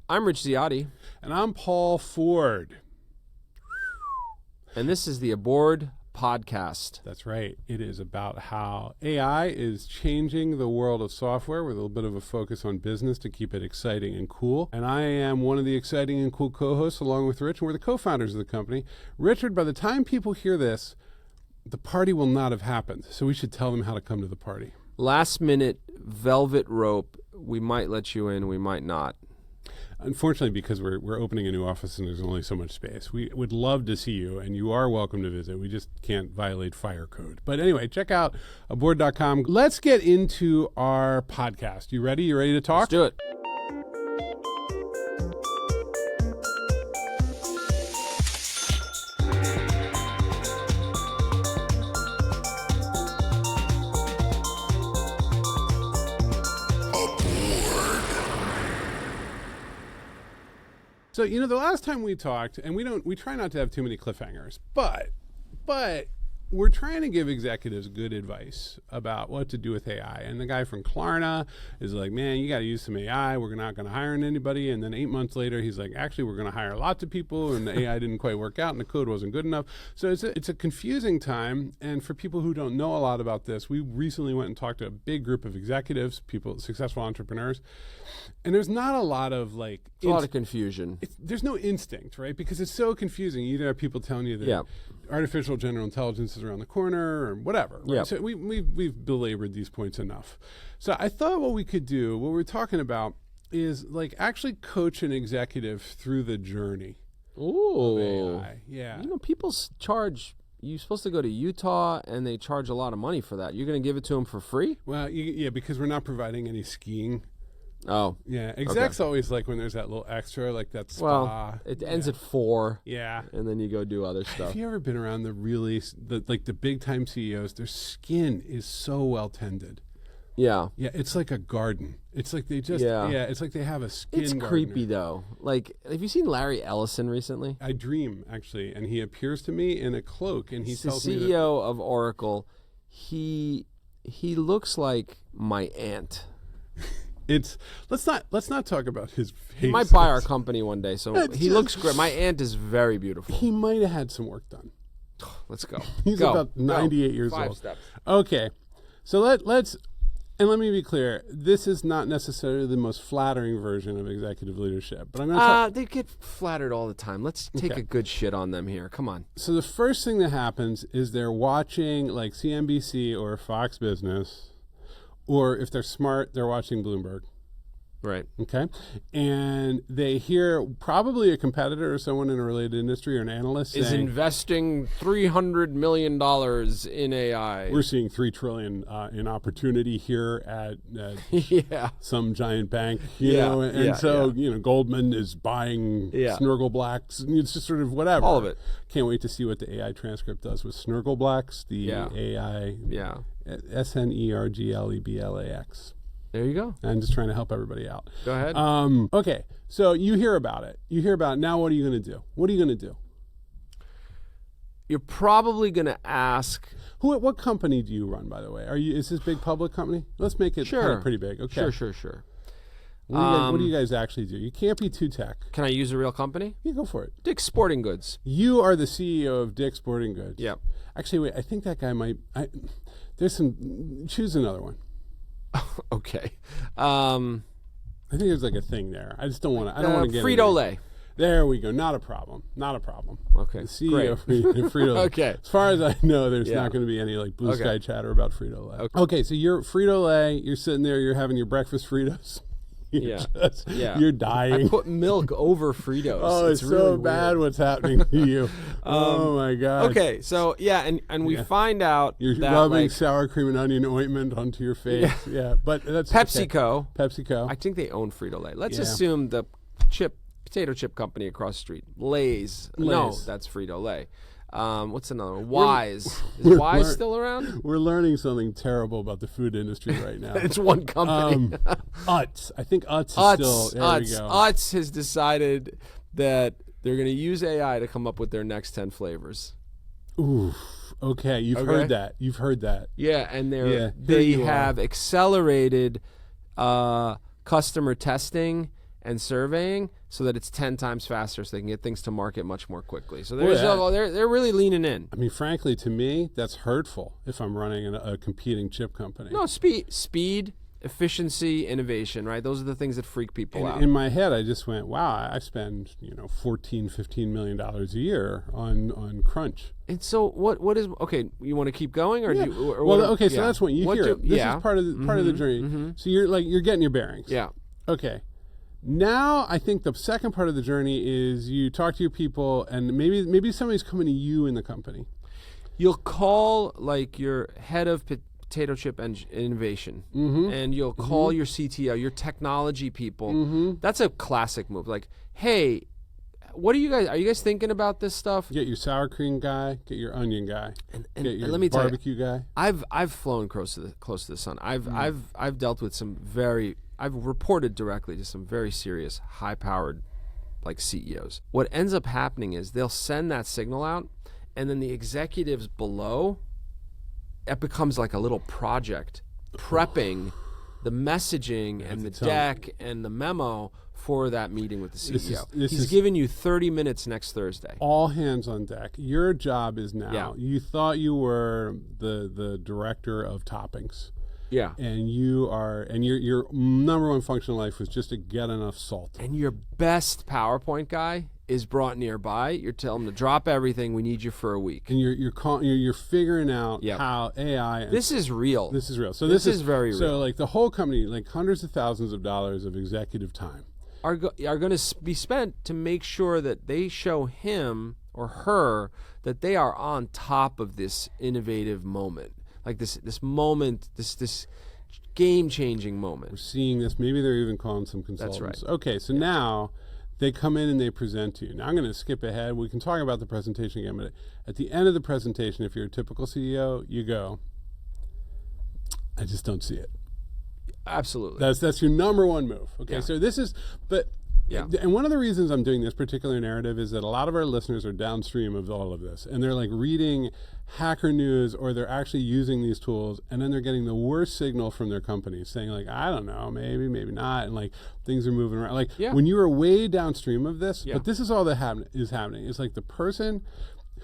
I'm Rich Ziotti. And I'm Paul Ford. And this is the Aboard Podcast. That's right. It is about how AI is changing the world of software with a little bit of a focus on business to keep it exciting and cool. And I am one of the exciting and cool co-hosts along with Rich, and we're the co-founders of the company. Richard, by the time people hear this, the party will not have happened. So we should tell them how to come to the party. Last minute velvet rope. We might let you in, we might not. Unfortunately, because we're opening a new office and there's only so much space, we would love to see you, and you are welcome to visit. We just can't violate fire code. But anyway, check out aboard.com. Let's get into our podcast. You ready? You ready to talk? Let's do it. So, the last time we talked, and we try not to have too many cliffhangers, but we're trying to give executives good advice about what to do with AI. And the guy from Klarna is like, man, you got to use some AI. We're not going to hire anybody. And then 8 months later, he's like, actually, we're going to hire lots of people. And the AI didn't quite work out and the code wasn't good enough. So it's a confusing time. And for people who don't know a lot about this, we recently went and talked to a big group of executives, people, successful entrepreneurs. And there's not a lot of a lot of confusion. There's no instinct, right? Because it's so confusing. You either have people telling you that artificial general intelligence is around the corner or whatever. Right? Yeah. So we've belabored these points enough. So I thought what we could do, what we're talking about, is actually coach an executive through the journey of AI. Yeah. People charge. You're supposed to go to Utah, and they charge a lot of money for that. You're going to give it to them for free? Well, because we're not providing any skiing. Oh. Yeah, execs always like when there's that little extra, like that spa. Well, it ends at 4. Yeah. And then you go do other stuff. Have you ever been around the big time CEOs? Their skin is so well tended. Yeah. Yeah, it's like a garden. It's like they just, it's like they have a skin It's gardener. creepy, though. Have you seen Larry Ellison recently? I dream, actually, and he appears to me in a cloak, and he He's tells the me CEO of Oracle. He looks like my aunt. Let's not talk about his face. He might buy our company one day, so he looks great. My aunt is very beautiful. He might have had some work done. Let's go. He's about 98 years 5 old. steps. Okay, so let's let me be clear. This is not necessarily the most flattering version of executive leadership, but I'm going to they get flattered all the time. Let's take a good shit on them here. Come on. So the first thing that happens is they're watching CNBC or Fox Business, or if they're smart, they're watching Bloomberg. Right. Okay. And they hear probably a competitor or someone in a related industry or an analyst is saying, investing $300 million in AI. we're seeing $3 trillion in opportunity here at some giant bank, so Goldman is buying Snurgle Blacks. It's just sort of whatever. All of it. Can't wait to see what the AI transcript does with Snurgle Blacks, the AI SNERGLEBLAX. There you go. I'm just trying to help everybody out. Go ahead. Okay, so you hear about it. Now what are you going to do? What are you going to do? You're probably going to ask... What company do you run, by the way? Is this big public company? Let's make it kind of pretty big. Okay. Sure. What do you guys actually do? You can't be too tech. Can I use a real company? Yeah, go for it. Dick's Sporting Goods. You are the CEO of Dick's Sporting Goods. Yep. Actually, wait, I think that guy might... choose another one. Okay. I think there's a thing there. I just don't want to. I don't want to get Frito-Lay. There we go. Not a problem. Okay. The CEO of Frito-Lay. Okay. As far as I know, there's not going to be any blue sky chatter about Frito-Lay. Okay. So you're Frito-Lay. You're sitting there. You're having your breakfast Fritos. You're dying. I put milk over Fritos. Oh, it's really so bad weird. What's happening to you. Oh my God. Okay, so and we find out you're that rubbing sour cream and onion ointment onto your face. Yeah, but that's PepsiCo. Okay. PepsiCo. I think they own Frito-Lay. Let's assume the potato chip company across the street, Lay's. No, that's Frito-Lay. What's another one? Wise. Is Wise still around? We're learning something terrible about the food industry right now. It's one company. Utz. I think Utz is still... There we go. Utz has decided that they're going to use AI to come up with their next 10 flavors. Ooh. Okay, you've heard that. You've heard that. Yeah, and they have accelerated customer testing and surveying so that it's 10 times faster so they can get things to market much more quickly. So they're really leaning in. I mean, frankly, to me, that's hurtful if I'm running a competing chip company. No, speed, efficiency, innovation, right? Those are the things that freak people out. In my head, I just went, wow, I spend, $14-15 million a year on crunch. And so what is, okay, you want to keep going? Or yeah. do you, or well, what, okay, so that's what you hear. This is part of the journey. Mm-hmm. So you're getting your bearings. Yeah. Okay. Now I think the second part of the journey is you talk to your people, and maybe somebody's coming to you in the company. You'll call like your head of potato chip innovation, and you'll call your CTO, your technology people. That's a classic move. Like, hey, are you guys thinking about this stuff? Get your sour cream guy, get your onion guy, get your let me barbecue guy. I've flown close to the sun. I've dealt with I've reported directly to some very serious, high-powered, like CEOs. What ends up happening is they'll send that signal out, and then the executives below, it becomes like a little project prepping the messaging and the deck and the memo for that meeting with the CEO. He's giving you 30 minutes next Thursday. All hands on deck. Your job is now. Yeah. You thought you were the director of toppings. Yeah. And your number one function in life was just to get enough salt. And your best PowerPoint guy is brought nearby. You're telling him to drop everything. We need you for a week. And you're figuring out how AI. This is real. This is real. So this is very real. So like the whole company, like hundreds of thousands of dollars of executive time are going to be spent to make sure that they show him or her that they are on top of this innovative moment. Like this moment, this game-changing moment. We're seeing this. Maybe they're even calling some consultants. That's right. Okay, so now they come in and they present to you. Now I'm going to skip ahead. We can talk about the presentation again, but at the end of the presentation, if you're a typical CEO, you go, I just don't see it. Absolutely. That's your number one move. Okay, so this is, but. Yeah. And one of the reasons I'm doing this particular narrative is that a lot of our listeners are downstream of all of this, and they're like reading Hacker News, or they're actually using these tools, and then they're getting the worst signal from their companies saying like, I don't know, maybe not, and like things are moving around. Like when you are way downstream of this, but this is all that is happening. It's like the person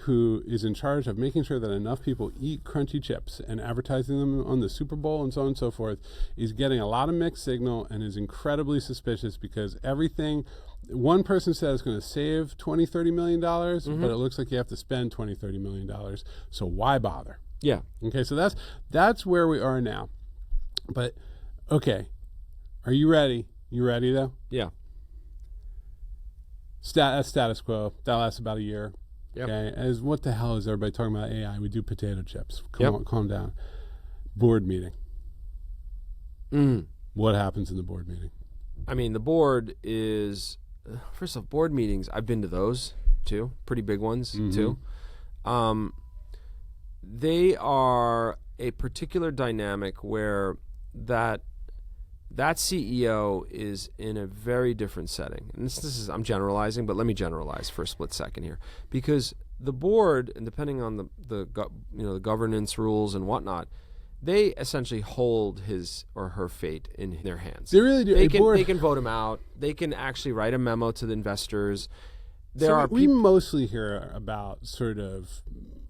who is in charge of making sure that enough people eat crunchy chips and advertising them on the Super Bowl and so on and so forth is getting a lot of mixed signal and is incredibly suspicious, because everything one person says is going to save $20-30 million, but it looks like you have to spend $20-30 million. So why bother? Yeah. Okay, so that's where we are now. But okay, are you ready? You ready though? Yeah. Status quo. That lasts about a year. Yep. Okay, as what the hell is everybody talking about AI? We do potato chips. Calm down. Board meeting. What happens in the board meeting? I mean, the board is, first off, board meetings, I've been to those too, pretty big ones too. They are a particular dynamic where that CEO is in a very different setting. And this is, I'm generalizing, but let me generalize for a split second here. Because the board, and depending on the governance rules and whatnot, they essentially hold his or her fate in their hands. They really do. They can vote him out. They can actually write a memo to the investors. We mostly hear about sort of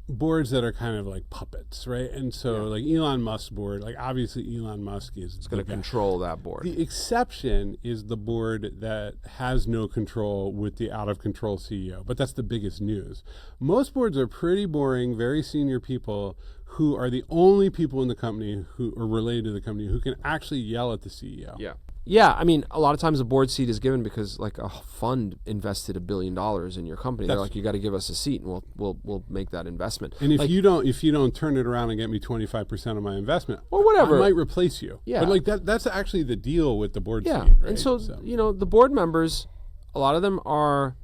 boards that are kind of like puppets, right? And so like Elon Musk's board, like obviously Elon Musk is going to control that board. The exception is the board that has no control with the out of control CEO, but that's the biggest news. Most boards are pretty boring, very senior people who are the only people in the company who are related to the company who can actually yell at the CEO. Yeah, I mean, a lot of times a board seat is given because like a fund invested $1 billion in your company. They're like, you got to give us a seat, and we'll make that investment. And if you don't turn it around and get me 25% of my investment, or whatever, I might replace you. Yeah, but like that's actually the deal with the board seat. Right? And so the board members, a lot of them are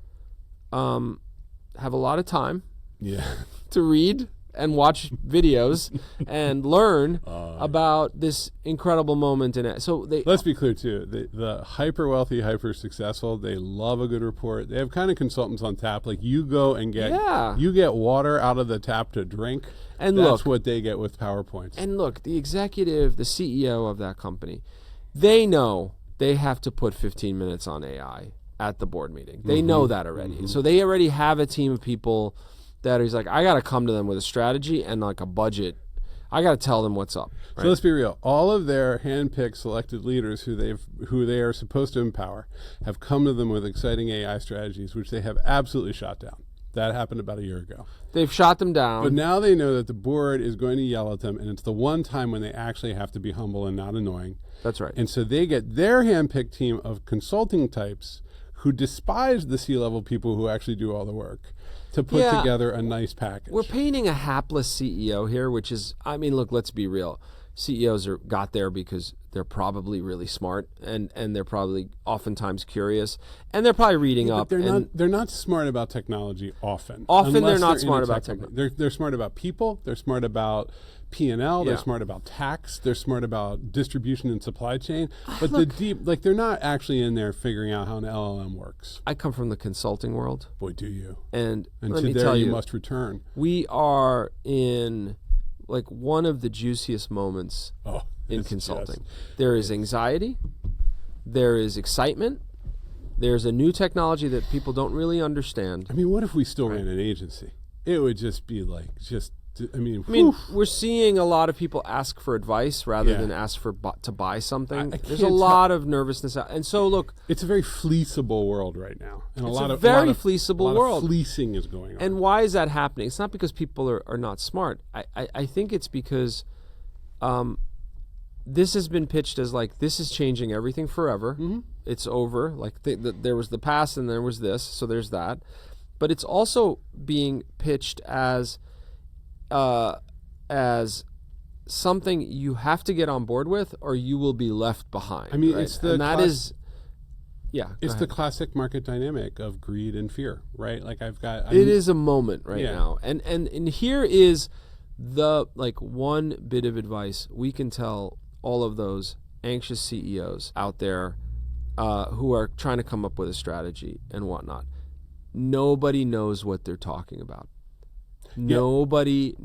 have a lot of time. To read and watch videos and learn about this incredible moment in it. So let's be clear too. The hyper wealthy, hyper successful, they love a good report. They have kind of consultants on tap. Like you go and get water out of the tap to drink. And that's what they get with PowerPoints. And look, the executive, the CEO of that company, they know they have to put 15 minutes on AI at the board meeting. They know that already. So they already have a team of people that is like, I got to come to them with a strategy and like a budget. I got to tell them what's up. Right? So let's be real. All of their hand-picked selected leaders who they are supposed to empower have come to them with exciting AI strategies, which they have absolutely shot down. That happened about a year ago. They've shot them down. But now they know that the board is going to yell at them, and it's the one time when they actually have to be humble and not annoying. That's right. And so they get their hand-picked team of consulting types who despise the C-level people who actually do all the work to put together a nice package. We're painting a hapless CEO here, which is, I mean, look, let's be real. CEOs got there because they're probably really smart and they're probably oftentimes curious and they're probably reading up. They're not smart about technology often. Often they're not smart about technology. They're smart about people. They're smart about P&L. They're smart about tax. They're smart about distribution and supply chain. But they're not actually in there figuring out how an LLM works. I come from the consulting world. Boy, do you. And let to me there tell you must return. We are in like one of the juiciest moments in consulting. Yes. There is anxiety. There is excitement. There's a new technology that people don't really understand. I mean, what if we still ran an agency? It would just be like, I mean, we're seeing a lot of people ask for advice rather than ask for to buy something. There's a lot of nervousness out, and so look, it's a very fleeceable world right now, and it's a very fleeceable world. Fleecing is going on. And why is that happening? It's not because people are not smart. I think it's because this has been pitched as like this is changing everything forever. It's over. Like there was the past and there was this, so there's that. But it's also being pitched as something you have to get on board with, or you will be left behind. I mean, right? it's the it's the classic market dynamic of greed and fear, right? Like it is a moment right now, and here is the like one bit of advice we can tell all of those anxious CEOs out there who are trying to come up with a strategy and whatnot. Nobody knows what they're talking about. Nobody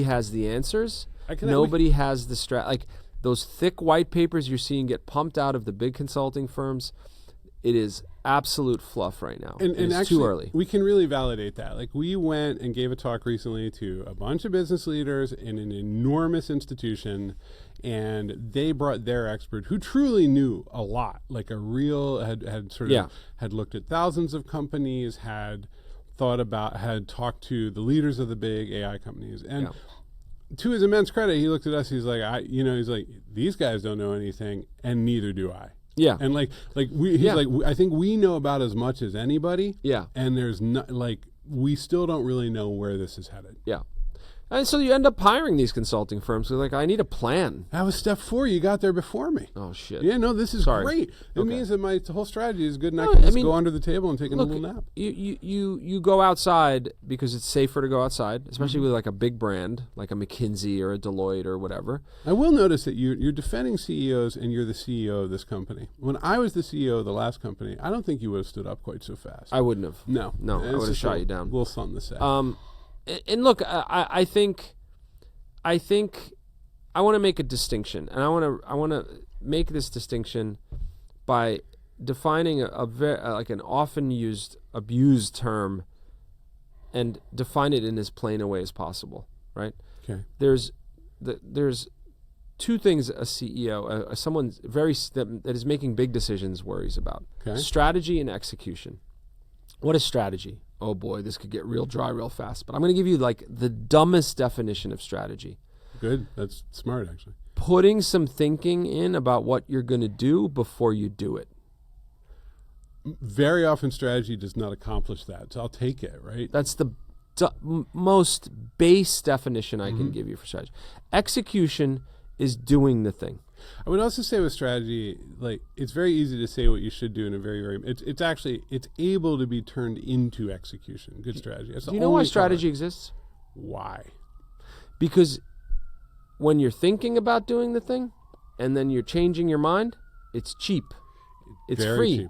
has the answers. Nobody has the like those thick white papers you're seeing get pumped out of the big consulting firms. It is absolute fluff right now. And it's actually, too early. We can really validate that. Like we went and gave a talk recently to a bunch of business leaders in an enormous institution, and they brought their expert who truly knew a lot, like a real had looked at thousands of companies, had talked to the leaders of the big AI companies. And to his immense credit, he looked at us, he's like, he's like, these guys don't know anything, and neither do I. Yeah. And he's like, I think we know about as much as anybody. Yeah. And there's not, we still don't really know where this is headed. Yeah. And so you end up hiring these consulting firms. They're like, I need a plan. That was step 4. You got there before me. Oh, shit. Yeah, no, this is great. It means that my whole strategy is good, and I can go under the table and take a little nap. You go outside because it's safer to go outside, especially with like a big brand, like a McKinsey or a Deloitte or whatever. I will notice that you're defending CEOs, and you're the CEO of this company. When I was the CEO of the last company, I don't think you would have stood up quite so fast. I wouldn't have. No, I would have shot you down. A little something to say. And look, I think I want to make a distinction, and I want to make this distinction by defining a very like an often abused term, and define it in as plain a way as possible. Right? Okay. There's two things a CEO, someone that is making big decisions, worries about: strategy and execution. What is strategy? Oh boy, this could get real dry real fast. But I'm going to give you like the dumbest definition of strategy. Good. That's smart, actually. Putting some thinking in about what you're going to do before you do it. Very often strategy does not accomplish that. So I'll take it, right? That's the most base definition I can give you for strategy. Execution is doing the thing. I would also say with strategy, like it's very easy to say what you should do in a very it's able to be turned into execution. Good strategy. Do you know why strategy exists? Why? Because when you're thinking about doing the thing and then you're changing your mind, it's cheap. It's very free. Cheap.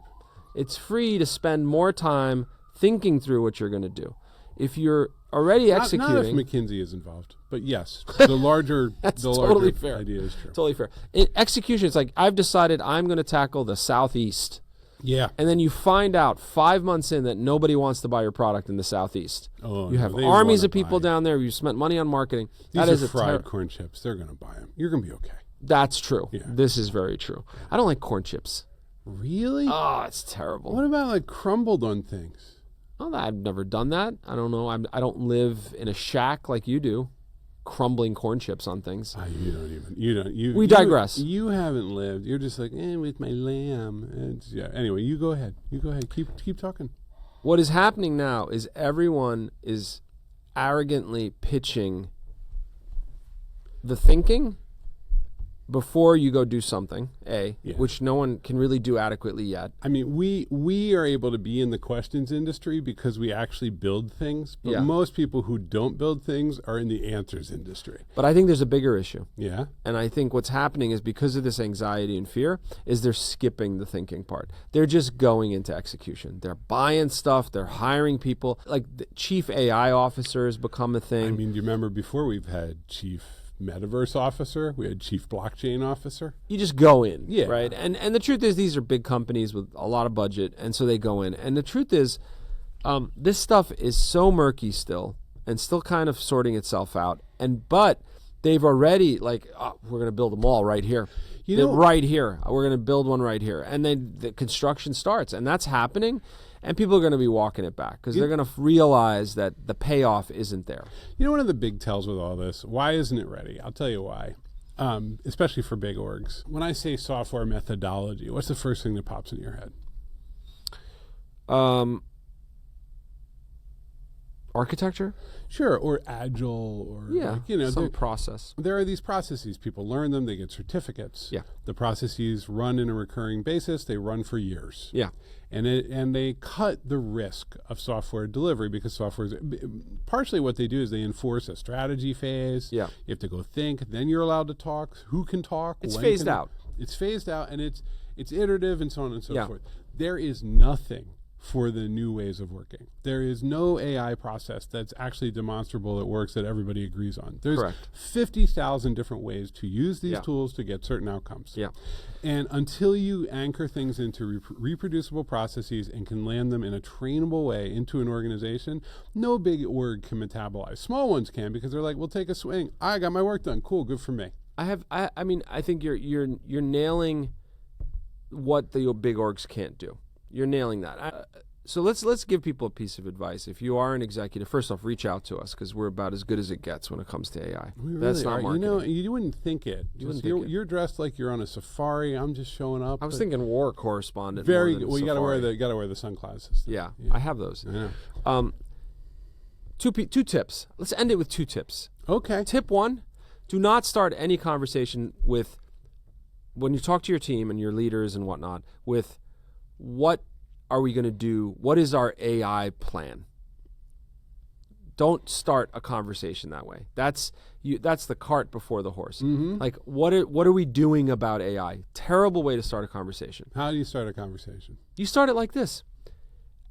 It's free to spend more time thinking through what you're going to do. If you're already Not if executing. McKinsey is involved, but yes, the larger, totally fair. idea is true. Totally fair. In execution, it's like I've decided I'm going to tackle the Southeast. Yeah. And then you find out 5 months in that nobody wants to buy your product in the Southeast. Oh, you no, have they armies wanna of people buy. down there. You spent money on marketing. These That is are a fried corn chips. They're going to buy them. You're going to be okay. That's true. Yeah. This is very true. I don't like corn chips. Really? Oh, it's terrible. What about like crumbled on things? Well, I've never done that. I don't know. I don't live in a shack like you do, crumbling corn chips on things. You don't even. You don't. You. We you- digress. You haven't lived. You're just like, with my lamb. Yeah. Anyway, you go ahead. You go ahead. Keep talking. What is happening now is everyone is arrogantly pitching the thinking before you go do something, which no one can really do adequately yet. I mean, we are able to be in the questions industry because we actually build things, but Yeah. most people who don't build things are in the answers industry. But I think there's a bigger issue. Yeah. And I think what's happening is because of this anxiety and fear is they're skipping the thinking part. They're just going into execution. They're buying stuff. They're hiring people. Like the chief AI officers become a thing. I mean, do you remember before we've had chief metaverse officer, we had chief blockchain officer. You just go in, Yeah. right? And the truth is these are big companies with a lot of budget, and so they go in. And the truth is this stuff is so murky still and still kind of sorting itself out. But they've already like, we're going to build a mall right here. Right here. We're going to build one right here. And then the construction starts, and that's happening. And people are going to be walking it back because they're going to realize that the payoff isn't there. You know, one of the big tells with all this, why isn't it ready? I'll tell you why. Especially for big orgs. When I say software methodology, what's the first thing that pops in your head? Architecture? Sure, or agile, or some process. There are these processes. People learn them. They get certificates. Yeah. The processes run in a recurring basis. They run for years. Yeah. And they cut the risk of software delivery because software is partially what they do is they enforce a strategy phase. Yeah. You have to go think. Then you're allowed to talk. Who can talk? It's when phased can- out. It's phased out, and it's iterative and so on and so Yeah. forth. There is nothing for the new ways of working. There is no AI process that's actually demonstrable that works that everybody agrees on. There's Correct. 50,000 different ways to use these Yeah. tools to get certain outcomes. Yeah. And until you anchor things into reproducible processes and can land them in a trainable way into an organization, no big org can metabolize. Small ones can because they're like, we'll take a swing. I got my work done. Cool, good for me. I mean, I think you're nailing what the big orgs can't do. You're nailing that. So let's give people a piece of advice. If you are an executive, first off, reach out to us because we're about as good as it gets when it comes to AI. We That's really not are. marketing. You wouldn't think it. You're dressed like you're on a safari. I'm just showing up. I was thinking war correspondent. Very more good. than Well, you safari. got to wear the sunglasses. Yeah, I have those. Yeah. Two tips. Let's end it with 2 tips. Okay. Tip 1: do not start any conversation with, when you talk to your team and your leaders and whatnot, with what are we going to do? What is our AI plan? Don't start a conversation that way. That's the cart before the horse. Mm-hmm. Like, what are we doing about AI? Terrible way to start a conversation. How do you start a conversation? You start it like this.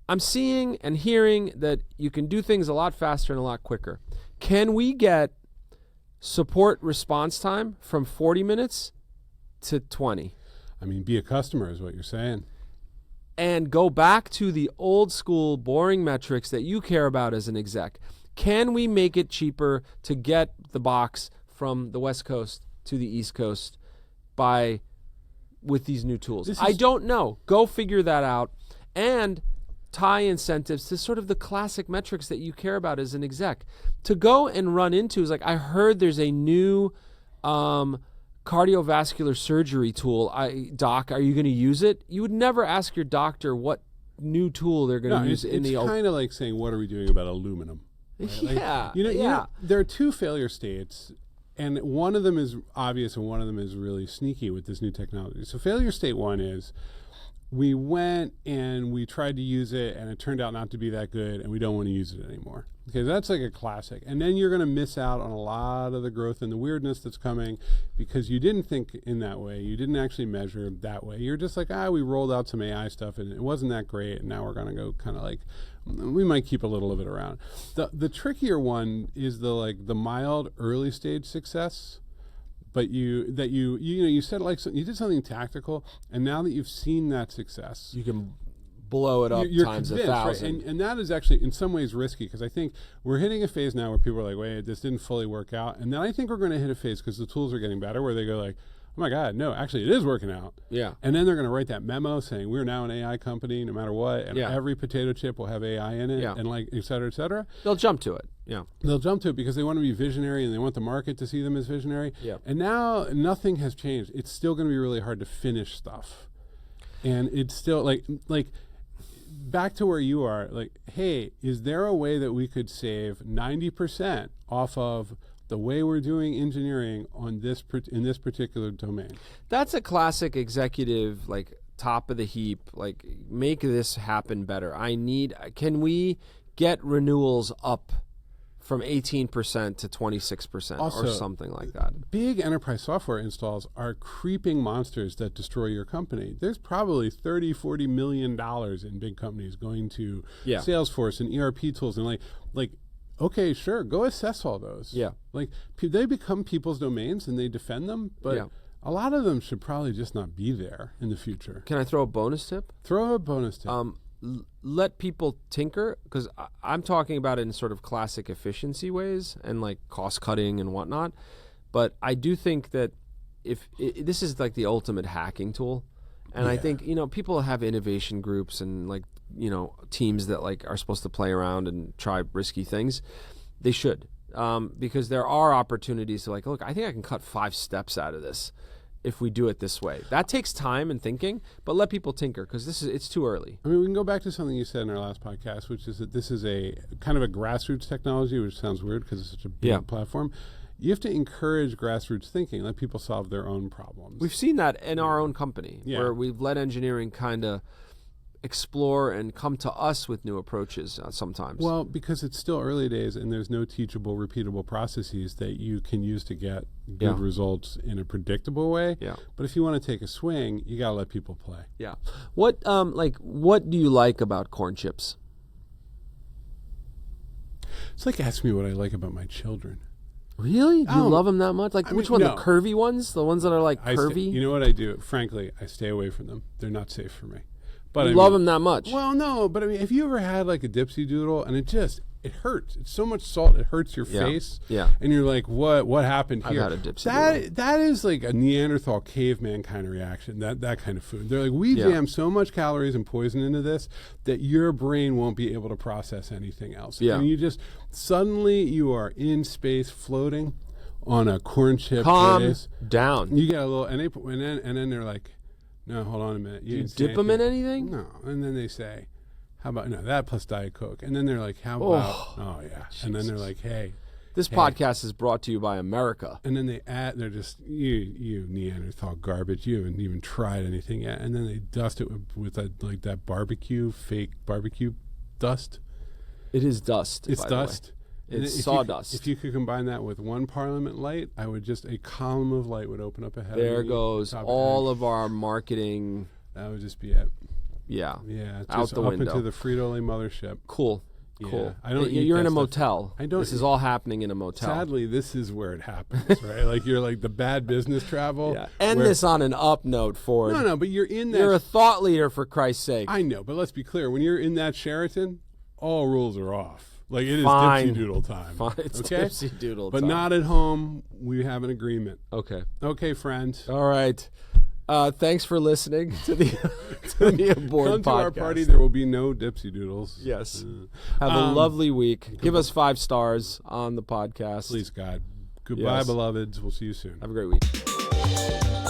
I'm seeing and hearing that you can do things a lot faster and a lot quicker. Can we get support response time from 40 minutes to 20? I mean, be a customer is what you're saying. And go back to the old school boring metrics that you care about as an exec. Can we make it cheaper to get the box from the West Coast to the East Coast with these new tools? I don't know. Go figure that out and tie incentives to sort of the classic metrics that you care about as an exec. To go and run into is like, I heard there's a new cardiovascular surgery tool. Doc, are you going to use it? You would never ask your doctor what new tool they're going to use in the. It's kind of like saying, what are we doing about aluminum? Right? Yeah, Like, there are 2 failure states, and one of them is obvious and one of them is really sneaky with this new technology. So failure state 1 is, we went and we tried to use it and it turned out not to be that good and we don't want to use it anymore. Okay, that's like a classic. And then you're going to miss out on a lot of the growth and the weirdness that's coming because you didn't think in that way. You didn't actually measure that way. You're just like, we rolled out some AI stuff and it wasn't that great, and now we're going to go kind of like, we might keep a little of it around. The trickier one is the mild early stage success. But you said you did something tactical, and now that you've seen that success, you can blow it up you're times convinced, 1,000. right? And that is actually in some ways risky, because I think we're hitting a phase now where people are like, wait, this didn't fully work out. And then I think we're going to hit a phase, because the tools are getting better, where they go like, oh my God, no, actually it is working out. Yeah. And then they're going to write that memo saying we're now an AI company no matter what, and every potato chip will have AI in it, and like et cetera, et cetera. They'll jump to it. Yeah. They'll jump to it because they want to be visionary and they want the market to see them as visionary. Yeah. And now nothing has changed. It's still going to be really hard to finish stuff. And it's still like back to where you are, like, hey, is there a way that we could save 90% off of the way we're doing engineering on in this particular domain? That's a classic executive, like, top of the heap, like, make this happen better. Can we get renewals up from 18% to 26% also, or something like that? Big enterprise software installs are creeping monsters that destroy your company. There's probably $30-40 million in big companies going to Salesforce and ERP tools, and like okay, sure, go assess all those. Yeah. Like, they become people's domains and they defend them, but a lot of them should probably just not be there in the future. Can I throw a bonus tip? Throw a bonus tip. Let people tinker, because I'm talking about it in sort of classic efficiency ways and like cost cutting and whatnot. But I do think that this is like the ultimate hacking tool. And I think, people have innovation groups and like, teams that like are supposed to play around and try risky things. They should, because there are opportunities to like, look, I think I can cut 5 steps out of this if we do it this way. That takes time and thinking, but let people tinker, because it's too early. I mean, we can go back to something you said in our last podcast, which is that this is a kind of a grassroots technology, which sounds weird because it's such a big platform. You have to encourage grassroots thinking, let people solve their own problems. We've seen that in our own company, where we've let engineering kind of explore and come to us with new approaches sometimes. Well, because it's still early days and there's no teachable, repeatable processes that you can use to get good results in a predictable way. Yeah. But if you want to take a swing, you got to let people play. Yeah. What do you like about corn chips? It's like asking me what I like about my children. Really? Do you love them that much? Like, which one? No. The curvy ones? The ones that are like curvy? You know what I do? Frankly, I stay away from them. They're not safe for me. But you love them that much? Well, no, but I mean, if you ever had like a Dipsy Doodle and it hurts. It's so much salt, it hurts your face. Yeah. And you're like, what happened here? I've had a Dipsy Doodle. That is like a Neanderthal caveman kind of reaction, that kind of food. They're like, we jam so much calories and poison into this that your brain won't be able to process anything else. Yeah. And suddenly you are in space floating on a corn chip. Calm down. You get a little, and then they're like, no, hold on a minute. Do you dip them in anything? No. And then they say, how about, that plus Diet Coke? And then they're like, how about, Jesus. And then they're like, hey. This podcast is brought to you by America. And then they're just, you Neanderthal garbage. You haven't even tried anything yet. And then they dust it with that fake barbecue dust. It is dust. It's dust. It's sawdust. If you could combine that with one Parliament light, a column of light would open up ahead of me. There goes all of our marketing. That would just be it. Yeah. Yeah. Out the window. Up into the Frito-Lay mothership. Cool. Yeah. Cool. You're in a motel. This is all happening in a motel. Sadly, this is where it happens, right? Like you're like the bad business travel. Yeah. End this on an up note, Ford. No, but you're in that. You're a thought leader, for Christ's sake. I know, but let's be clear. When you're in that Sheraton, all rules are off. Like, it is Fine. Dipsy Doodle time. Fine. It's Dipsy Doodle but time. not at home. We have an agreement. Okay. Okay, friend. All right. Thanks for listening to the Aboard Come podcast. to our party. There will be no Dipsy Doodles. Yes. Have a lovely week. Give us 5 stars on the podcast. Please, God. Goodbye, beloveds. We'll see you soon. Have a great week.